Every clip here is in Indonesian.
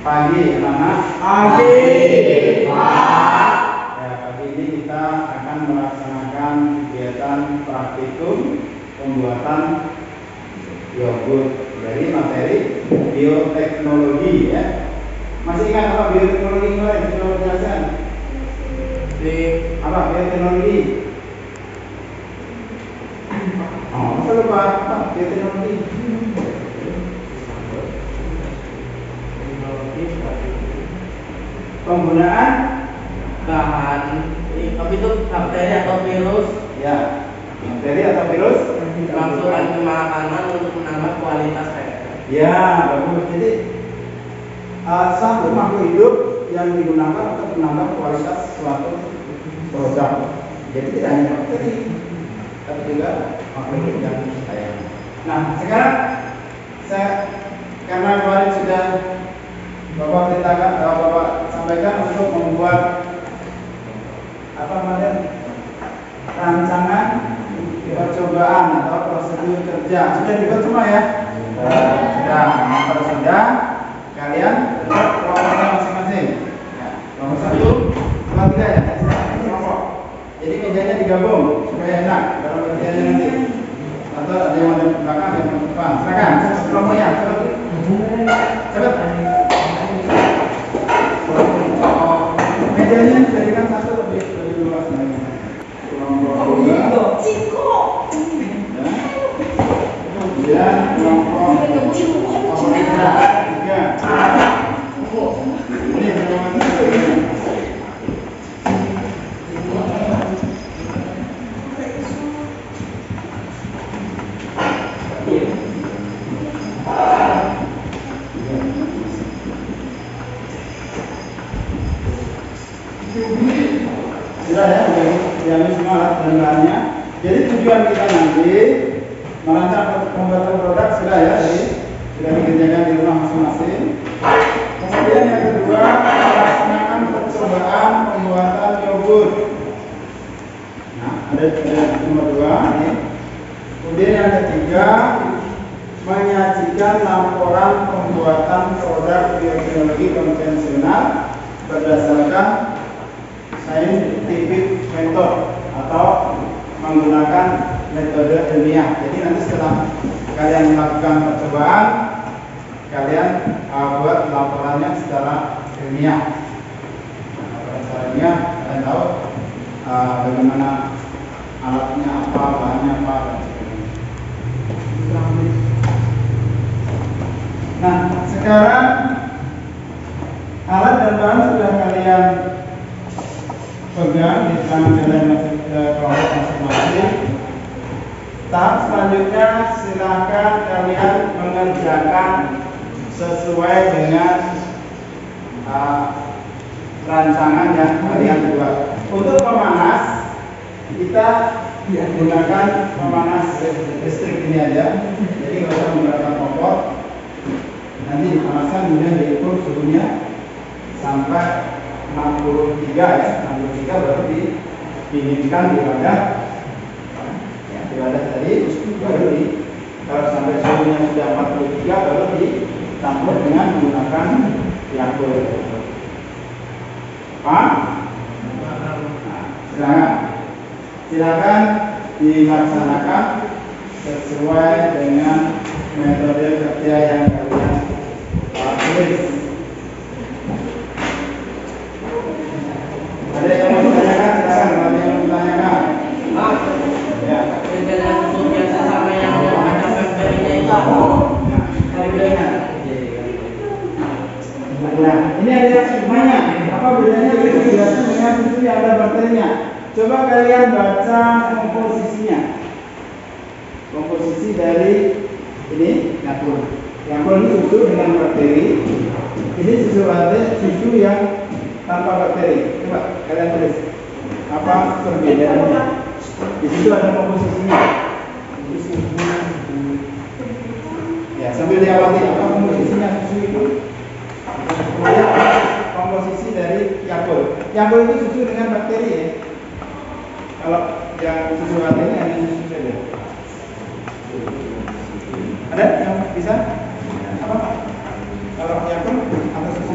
Pagi, anak-anak. Pagi. Ya, pagi ini kita akan melaksanakan kegiatan praktikum pembuatan yogurt dari materi bioteknologi ya. Masih ingat apa bioteknologi kemarin? Coba jelaskan. Di apa bioteknologi? Oh, masa lupa apa bioteknologi? Penggunaan Bahan tapi itu bakteri atau virus ya, bakteri atau virus dimasukkan ke makanan untuk menambah kualitas ya, bagus. Jadi satu makhluk hidup yang digunakan untuk menambah kualitas suatu produk. Jadi tidak hanya bakteri, tapi juga makhluk hidup yang lain. Nah, sekarang karena kemarin sudah Bapak perintahkan, Bapak sampaikan untuk membuat apa namanya rancangan percobaan atau prosedur kerja. Sudah dibuat semua ya? Sudah. Nah, kalau sudah, kalian bentuk kelompoknya masing-masing. Ya, kelompok 1, 2, 3 ya. Kelompok. Jadi mejanya digabung supaya enak dalam kerjanya nanti. Atau ada yang ada di belakang, ada yang di depan. Silakan, kelompoknya. Cepat. Mejanya jadikan satu lebih luas lagi. Kelompok 2. Kemudian kelompok 3. Ini sudah ya, diambil semua alat dan bahannya. Jadi tujuan kita nanti merancang pembuatan produk sudah ya, jadi sudah dikerjakan di rumah masing-masing. Kemudian yang kedua, melaksanakan percobaan pembuatan yogurt. Nah, ada nomor 2 nih. Kemudian yang ketiga, menyajikan laporan pembuatan produk bioteknologi konvensional berdasarkan scientific method atau menggunakan metode ilmiah. Jadi nanti setelah kalian melakukan percobaan, kalian buat laporannya secara ilmiah. Secara ilmiah kalian tahu bagaimana alatnya apa, bahannya apa, dan sebagainya. Nah, sekarang alat dan bahan sudah kalian pegang di tangan kalian kelompok masing-masing. Tahap selanjutnya silakan kalian mengerjakan sesuai dengan rancangan yang kalian buat. Untuk pemanas kita gunakan pemanas listrik ini aja. Jadi nggak usah menggunakan kompor. Nanti dipanaskan kemudian diukur suhunya sampai 63 ya, 63 baru didinginkan di wadah. Ya, di wadah tadi baru kalau sampai suhunya sudah 43 baru dicampur dengan menggunakan Yakult. Paham? Nah, silakan dilaksanakan sesuai dengan metode kerja yang kalian tulis. Ada yang mau ditanyakan? Silakan. Ada yang mau ditanyakan? Ya. Dengan untuk biasa sama yang ada bakteri itu. Nah, ini ada yang semuanya. Apa bedanya biasa dengan susu yang ada bakterinya? Coba kalian baca komposisinya. Komposisi dari ini Yakult. Yakult ini susu dengan bakteri. Ini susu yang tanpa bakteri. Coba kalian tulis apa perbedaannya. Di situ ada komposisinya. Ya, sambil diawali apa komposisinya susu itu. Kemudian komposisi dari Yakult. Yakult itu susu dengan bakteri ya. Kalau yang susu ini hanya susu saja. Ada yang bisa? Apa? Kalau Yakult atau susu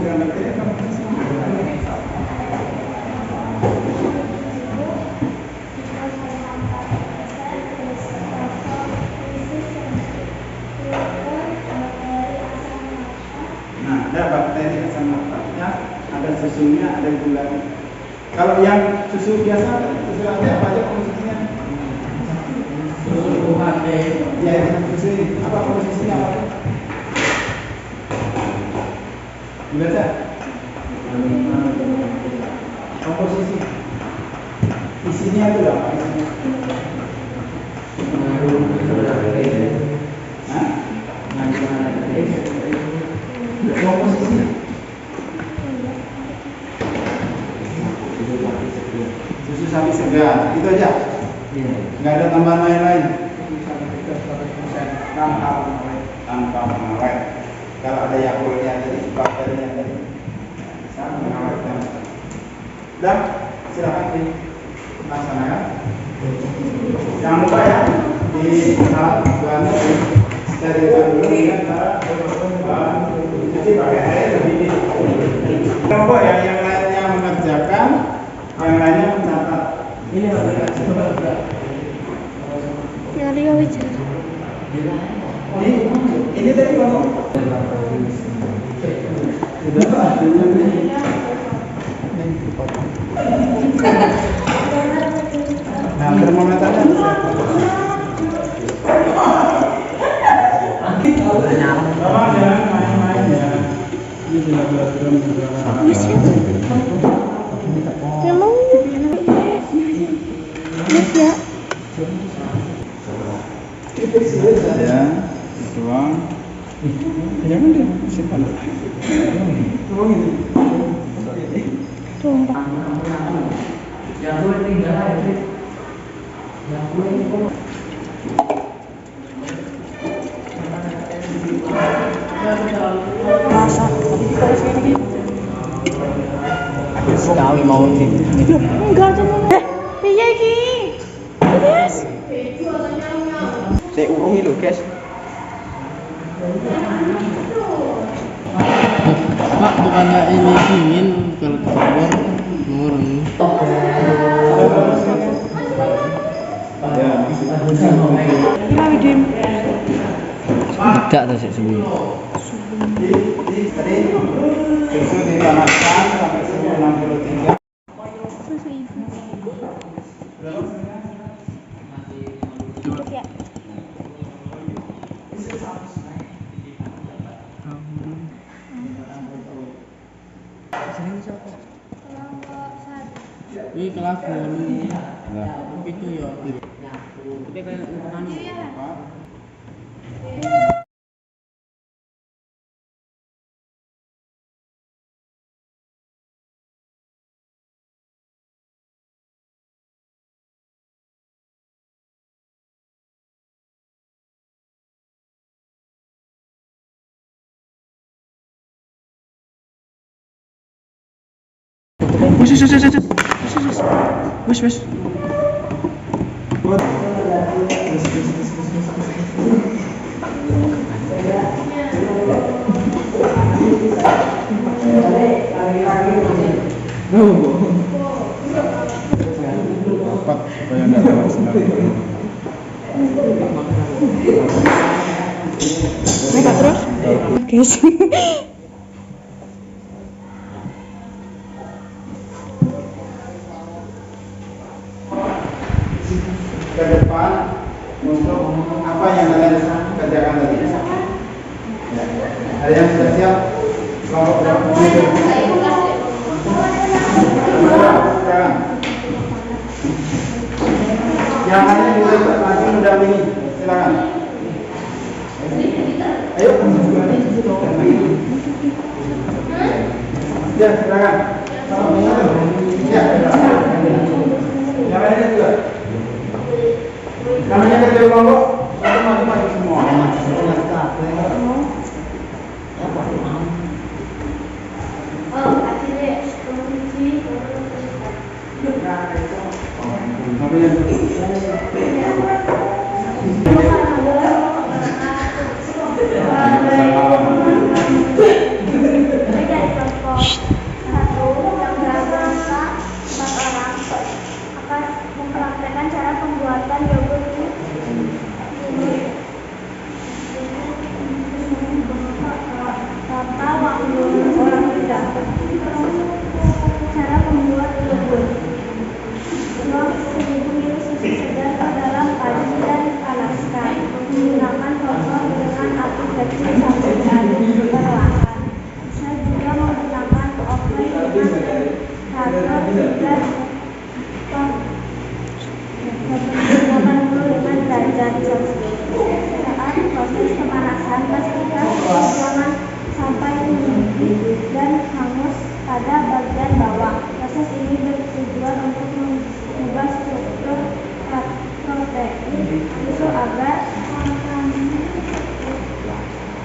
Nah, ada bakteri asam laktatnya, ada susunya, ada gulanya. Kalau yang susu biasa, susu latte apa aja komposisinya? Susu UHT. Ya, susu ini. Apa komposisinya apa? Baca. Komposisi. Isinya itu apa? Hah? Komposisi. Susu sapi segar, itu aja. Nggak ada tambahan lain-lain. Tanpa pengawet. Kalau ada yakulnya tadi, bakterinya tadi, bisa mengawetkan. Dan silakan dilaksanakan. Jangan lupa ya di alat bahannya sterilkan dulu dengan cara cuci pakai air lebih. Kelompok yang lainnya mengerjakan, yang lainnya mencatat. Ini aplikasi coba. Ya, Rio bicara. Ini tadi kelompok. Sudah nah, termometernya Bapak jangan main-main ya. Ini sudah beraturan juga. Memang ya. Ya, tuang. Jangan deh, simpan. Tuang ini. Tuh, Pak. Yang gue tinggal aja. Yang gue ini kok. Masak. Sekali mau gitu. Enggak tuh. Iya iki. Yes. Saya urung itu, guys. Pak, bukannya ini dingin kalau keluar murung. Ya, Gimana, Dim? Tidak tuh sih sebelum. tadi susu dipanaskan sampai suhu 63. Susu ibu. Ya. Ini kelas 8. Itu ya. Kita kan anu. Wes. Rapat supaya nggak lewat sinar. Mereka terus? Guys. Ke depan untuk apa yang kalian kerjakan tadi. Ya. Ada yang sudah siap? Kelompok berapa? Silakan. Yang lainnya juga masih mendampingi. Silakan. Ayo. Ya, silakan. Ya. Yang lainnya juga. Namanya kerja kelompok, itu maju semua. Mempraktekkan cara pembuatan yogurt Bapak yogurt. Tuang 1000 ml susu segar ke dalam panci dan panaskan. Gunakan kompor dengan api kecil sampai diaduk perlahan. Bisa juga menggunakan oven dengan starter dan menggunakan dengan derajat Celcius. Saat proses pemanasan, pastikan jangan sampai mendidih dan hangus pada bagian bawah. Proses ini bertujuan untuk mengubah struktur protein susu agar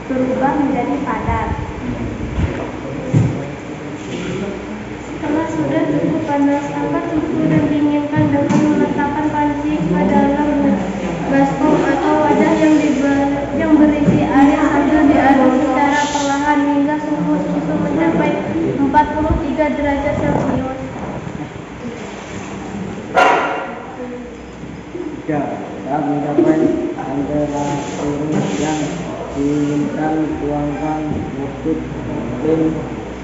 berubah menjadi padat. Setelah sudah cukup panas, angkat susu dan dinginkan dengan meletakkan panci ke dalam baskom atau wadah yang berisi air sambil diaduk secara perlahan hingga suhu susu mencapai 43 derajat Celcius. Saat mencapai temperatur yang diinginkan, tuangkan yogurt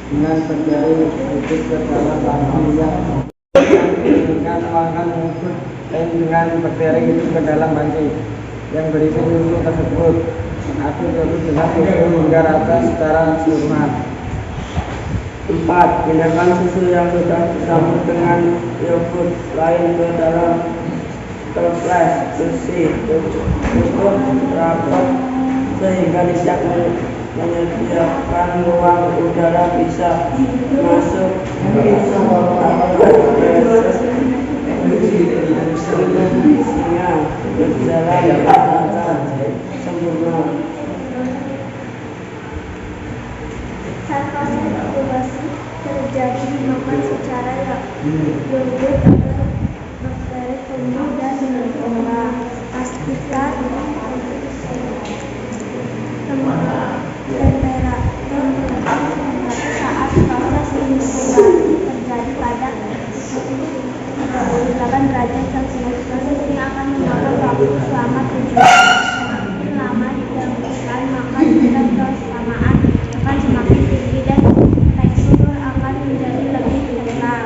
dengan berjari sedikit ke dalam panci yang diinginkan. Tuangkan yogurt dengan berjari ke dalam panci yang berisi susu tersebut. Aduk yogurt dengan susu hingga rata secara sempurna. 4. Pindahkan susu yang sudah dicampur dengan yogurt lain ke dalam toples besi. Tutup rapat sehingga tidak menyediakan ruang udara bisa masuk isinya berjalan dengan sempurna. Saat proses inkubasi terjadi, dimakan secara yogurt agar bakteri tumbuh dan berkembang. Pastikan temperatur saat proses inkubasi terjadi pada 38 derajat Celcius. Proses ini akan memakan waktu selama 7 jam. Semakin lama didahulukan, maka tingkat kesamaan akan semakin tinggi dan tekstur akan menjadi lebih kental.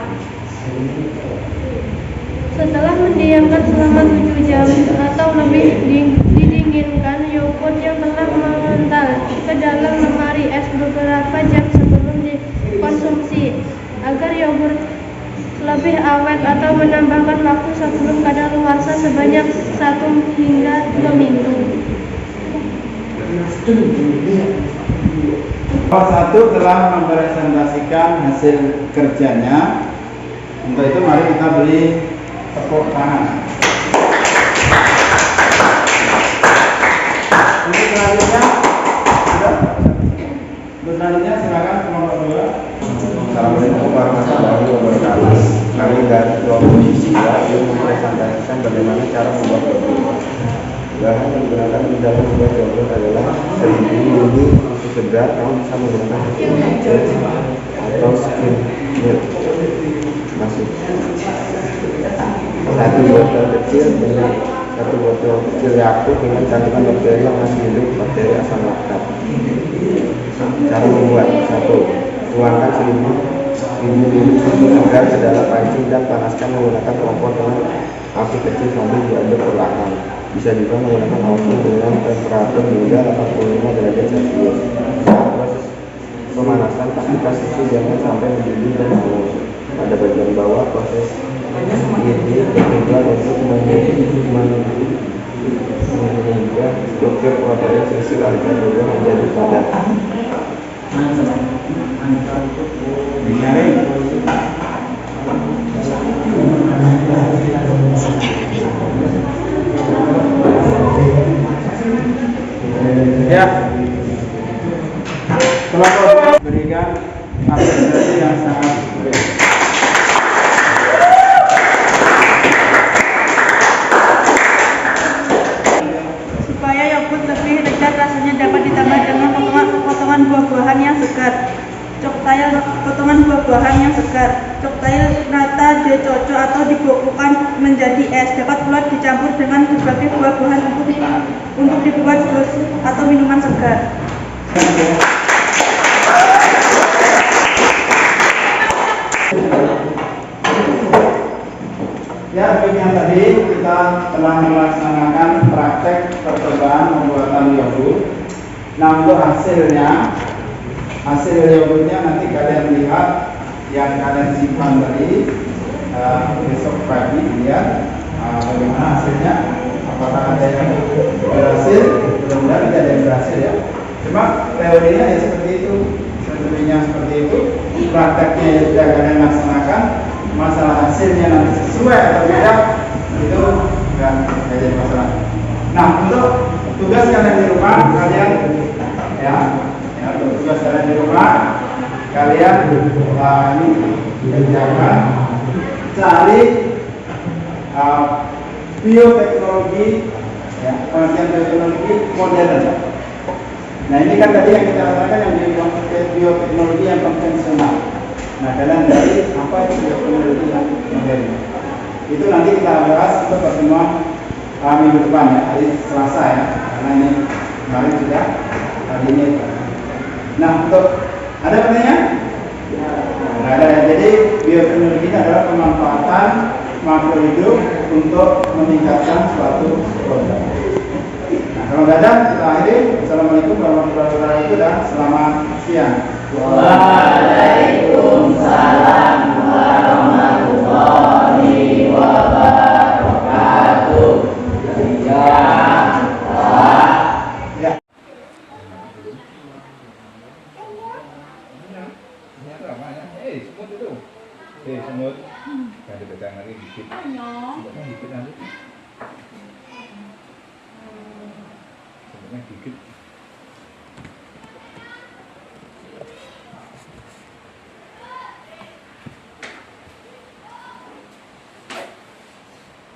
Setelah mendiamkan selama 7 jam atau lebih, didinginkan yogurt yang telah mengental ke dalam lemari es beberapa jam sebelum dikonsumsi. Agar yogurt lebih awet, atau menambahkan waktu sebelum kadaluarsa sebanyak 1 hingga 2 minggu. Kelompok 1 telah mempresentasikan hasil kerjanya. Untuk itu mari kita beri tepuk tangan. Untuk selanjutnya, selanjutnya silakan kelompok 2. Assalamualaikum warahmatullahi wabarakatuh. Kami dari kelompok 2 yang mempresentasikan bagaimana cara membuat yogurt. Bahan yang digunakan di dalam membuat yogurt adalah 1000 ml susu segar. Kamu bisa menggunakan susu atau skim milk. Masuk 1 botol kecil dengan 1 botol kecil Yakult dengan kandungan bakteri yang masih hidup, bakteri asam laktat. Cara membuat: 1. Tuangkan 1000 ml susu segar ke dalam panci dan panaskan menggunakan kompor dengan api kecil sambil diaduk perlahan. Bisa juga menggunakan oven dengan temperatur hingga 85 derajat Celcius. Saat proses pemanasan, pastikan susu jangan sampai mendidih dan hangus. Pada bagian bawah, proses ini bertujuan untuk menghingga struktur protein susu agar juga menjadi padat. Ya, kelompok berikan apresiasi yang sangat baik. Supaya yogurt lebih lezat rasanya, dapat ditambah dengan potongan buah-buahan yang segar. Cocktail potongan buah-buahan yang segar. Cocktail rata dicocok atau dibekukan menjadi es. Dapat pula dicampur dengan berbagai buah-buahan untuk dibuat jus atau minuman segar. Ya, demikian tadi kita telah melaksanakan praktek percobaan pembuatan yogurt. Nah, untuk hasil yogurtnya nanti kalian lihat yang kalian simpan tadi besok pagi lihat bagaimana hasilnya. Apakah ada yang berhasil? Mudah-mudahan tidak ada yang berhasil ya. Cuma teorinya ya seperti itu, teorinya seperti itu, prakteknya ya sudah kalian laksanakan. Masalah hasilnya nanti sesuai atau tidak itu enggak jadi masalah. Nah, untuk tugas kalian di rumah kalian untuk tugas kalian di rumah kalian ini kerjakan cari bioteknologi pengertian bioteknologi modern. Nah, ini kan tadi yang kita katakan yang bioteknologi yang konvensional. Nah, kalian dari apa itu bioteknologi yang modern? Itu nanti kita bahas untuk pertemuan minggu depan ya, hari Selasa ya, karena ini kemarin sudah hari ini. Nah, untuk ada pertanyaan? Nah, ada. Jadi bioteknologi ini adalah pemanfaatan makhluk hidup untuk meningkatkan suatu produk. Nah, kalau tidak ada, kita akhiri. Assalamualaikum warahmatullahi wabarakatuh dan selamat siang. Waalaikumsalam warahmatullahi wabarakatuh. Ya. Semut itu. Semut. Ada pedang lagi dikit. Semutnya dikit nanti. Semutnya dikit.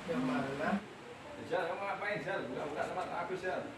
Yang mana? Jal, kamu ngapain, Jal? Buka tempat aku, Jal.